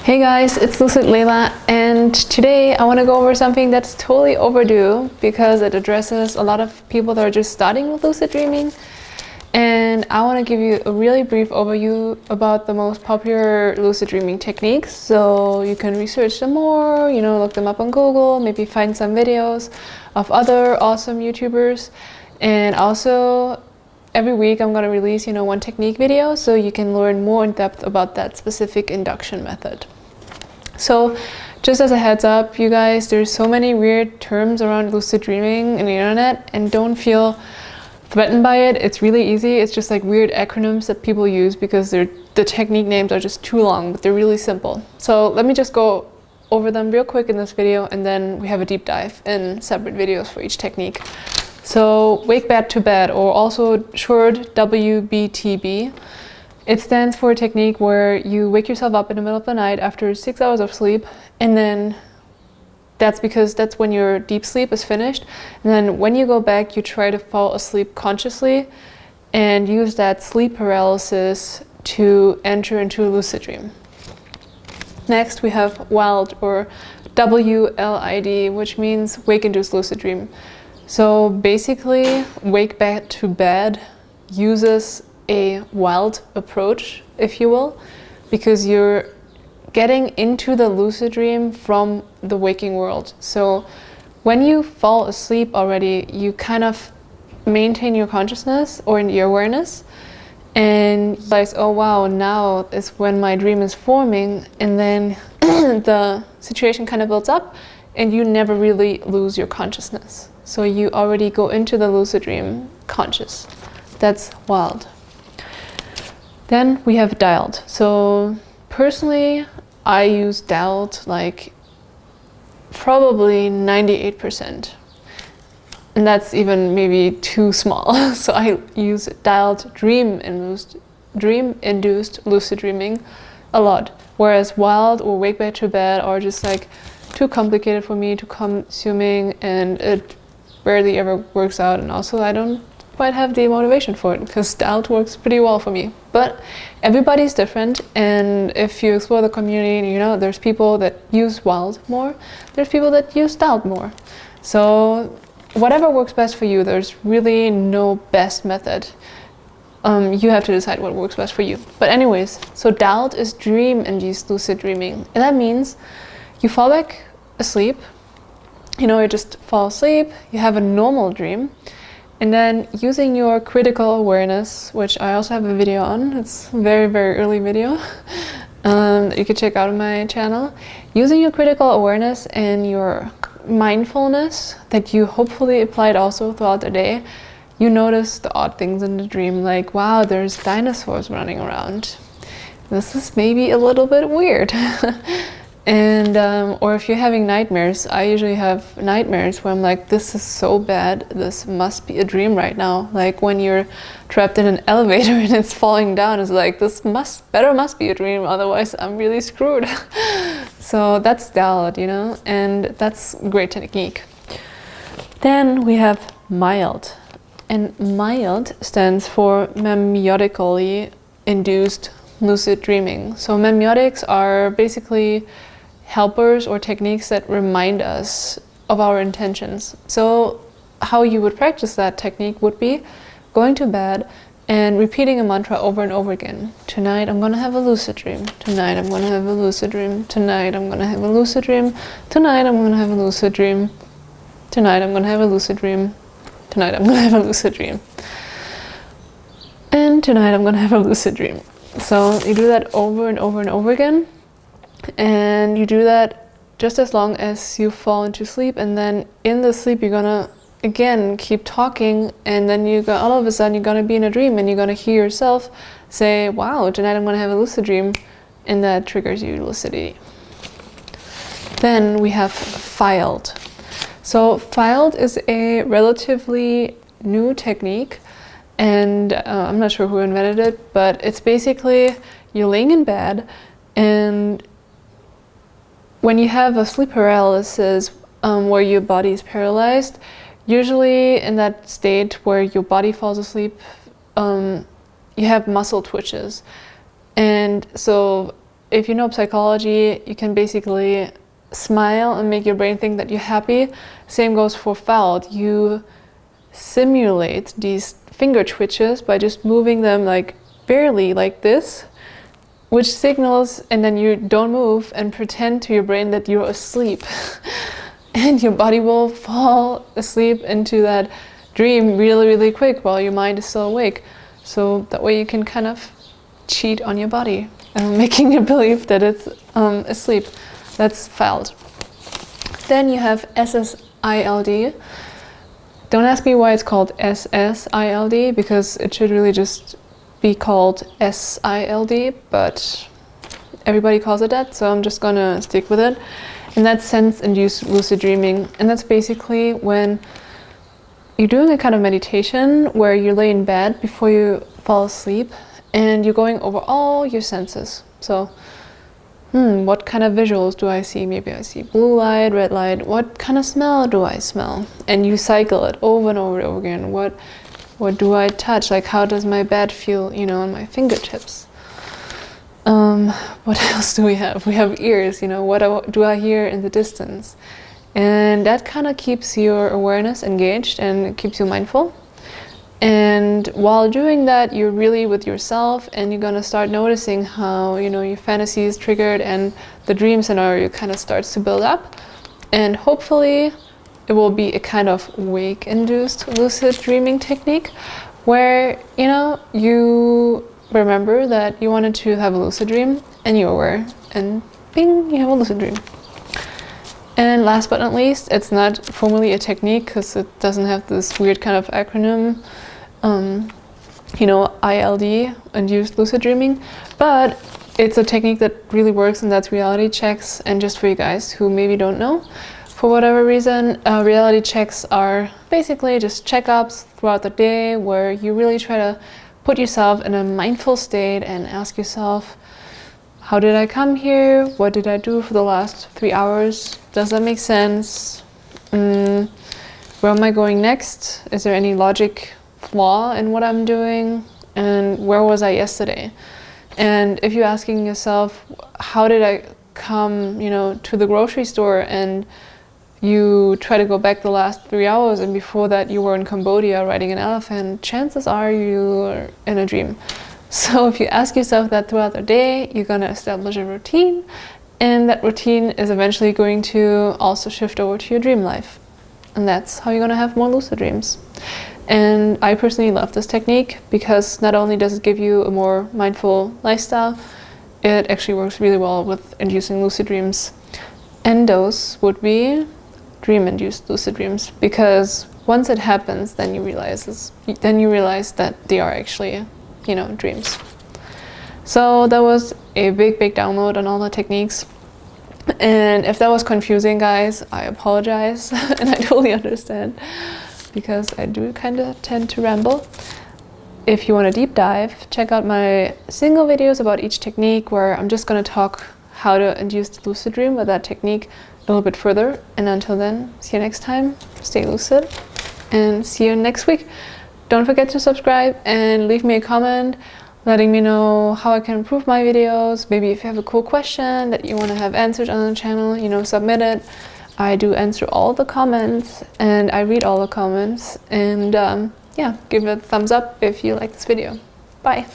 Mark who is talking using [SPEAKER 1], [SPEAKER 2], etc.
[SPEAKER 1] Hey guys, it's Lucid Layla, and today I want to go over something that's totally overdue because it addresses a lot of people that are just starting with lucid dreaming. And I want to give you a really brief overview about the most popular lucid dreaming techniques, so you can research them more, look them up on Google, maybe find some videos of other awesome YouTubers. And also every week I'm going to release one technique video so you can learn more in depth about that specific induction method. So just as a heads up, you guys, there's so many weird terms around lucid dreaming in the internet, and don't feel threatened by it. It's really easy. It's just like weird acronyms that people use because the technique names are just too long, but they're really simple. So let me just go over them real quick in this video, and then we have a deep dive in separate videos for each technique. So wake bad to bed, or also short WBTB. It stands for a technique where you wake yourself up in the middle of the night after 6 hours of sleep, and then that's because that's when your deep sleep is finished. And then when you go back, you try to fall asleep consciously and use that sleep paralysis to enter into a lucid dream. Next, we have WILD, or WLID, which means wake-induced lucid dream. So basically, wake back to bed uses a wild approach, if you will, because you're getting into the lucid dream from the waking world. So when you fall asleep already, you kind of maintain your consciousness or your awareness and realize, oh wow, now is when my dream is forming, and then the situation kind of builds up and you never really lose your consciousness. So you already go into the lucid dream conscious. That's wild. Then we have DILD. So personally, I use DILD like probably 98%. And that's even maybe too small. So I use DILD dream-induced lucid dreaming a lot. Whereas WILD or wake back to bed are just like too complicated for me, too consuming, and it rarely ever works out. And also I don't quite have the motivation for it because DILD works pretty well for me. But everybody's different, and if you explore the community, there's people that use WILD more, there's people that use DILD more. So whatever works best for you, there's really no best method. You have to decide what works best for you. But anyways, so DILD is dream-induced lucid dreaming, and that means you fall back asleep, you just fall asleep, you have a normal dream. And then using your critical awareness, which I also have a video on, it's a very, very early video that you can check out on my channel. Using your critical awareness and your mindfulness that you hopefully applied also throughout the day, you notice the odd things in the dream, like, wow, there's dinosaurs running around. This is maybe a little bit weird. And or if you're having nightmares, I usually have nightmares where I'm like, this is so bad, this must be a dream right now. Like when you're trapped in an elevator and it's falling down, it's like, this must be a dream, otherwise I'm really screwed. So that's DILD, and that's a great technique. Then we have MILD, and MILD stands for memetically induced lucid dreaming. So memeotics are basically helpers or techniques that remind us of our intentions. So how you would practice that technique would be going to bed and repeating a mantra over and over again. Tonight I'm gonna have a lucid dream. Tonight I'm gonna have a lucid dream. Tonight I'm gonna have a lucid dream. Tonight I'm gonna have a lucid dream. Tonight I'm gonna have a lucid dream. Tonight I'm gonna have a lucid dream. And tonight I'm gonna have a lucid dream. So you do that over and over and over again. And you do that just as long as you fall into sleep, and then in the sleep you're gonna again keep talking, and then all of a sudden you're gonna be in a dream and you're gonna hear yourself say, wow, tonight I'm gonna have a lucid dream, and that triggers your lucidity. Then we have FILD. So FILD is a relatively new technique, and I'm not sure who invented it, but it's basically you're laying in bed, and when you have a sleep paralysis where your body is paralyzed, usually in that state where your body falls asleep, you have muscle twitches. And so if you know psychology, you can basically smile and make your brain think that you're happy. Same goes for felt. You simulate these finger twitches by just moving them like barely like this, which signals, and then you don't move and pretend to your brain that you're asleep. And your body will fall asleep into that dream really, really quick while your mind is still awake. So that way you can kind of cheat on your body, making it believe that it's asleep. That's felt. Then you have SSILD. Don't ask me why it's called SSILD, because it should really just be called SILD, but everybody calls it that, so I'm just gonna stick with it. And that's sense-induced lucid dreaming. And that's basically when you're doing a kind of meditation where you lay in bed before you fall asleep and you're going over all your senses. So, what kind of visuals do I see? Maybe I see blue light, red light. What kind of smell do I smell? And you cycle it over and over and over again. What do I touch? Like, how does my bed feel, you know, on my fingertips? What else do we have? We have ears, you know, what do I hear in the distance? And that kind of keeps your awareness engaged and keeps you mindful. And while doing that, you're really with yourself, and you're gonna start noticing how, you know, your fantasy is triggered and the dream scenario kind of starts to build up. And hopefully it will be a kind of wake-induced lucid dreaming technique where, you know, you remember that you wanted to have a lucid dream and you're aware, and bing, you have a lucid dream. And last but not least, it's not formally a technique because it doesn't have this weird kind of acronym, you know, ILD, induced lucid dreaming, but it's a technique that really works, and that's reality checks. And just for you guys who maybe don't know, for whatever reason, reality checks are basically just checkups throughout the day where you really try to put yourself in a mindful state and ask yourself, how did I come here? What did I do for the last 3 hours? Does that make sense? Where am I going next? Is there any logic flaw in what I'm doing? And where was I yesterday? And if you're asking yourself, how did I come, you know, to the grocery store, and you try to go back the last 3 hours, and before that you were in Cambodia riding an elephant, chances are you're in a dream. So if you ask yourself that throughout the day, you're gonna establish a routine, and that routine is eventually going to also shift over to your dream life. And that's how you're gonna have more lucid dreams. And I personally love this technique because not only does it give you a more mindful lifestyle, it actually works really well with inducing lucid dreams. And those would be dream-induced lucid dreams, because once it happens, then you realize that they are actually, you know, dreams. So that was a big download on all the techniques. And if that was confusing, guys, I apologize. And I totally understand, because I do kind of tend to ramble. If you want a deep dive, check out my single videos about each technique, where I'm just going to talk how to induce the lucid dream with that technique a little bit further. And until then, see you next time, stay lucid, and see you next week. Don't forget to subscribe and leave me a comment letting me know how I can improve my videos. Maybe if you have a cool question that you want to have answered on the channel, you know, submit it. I do answer all the comments, and I read all the comments. And yeah, give it a thumbs up if you like this video. Bye.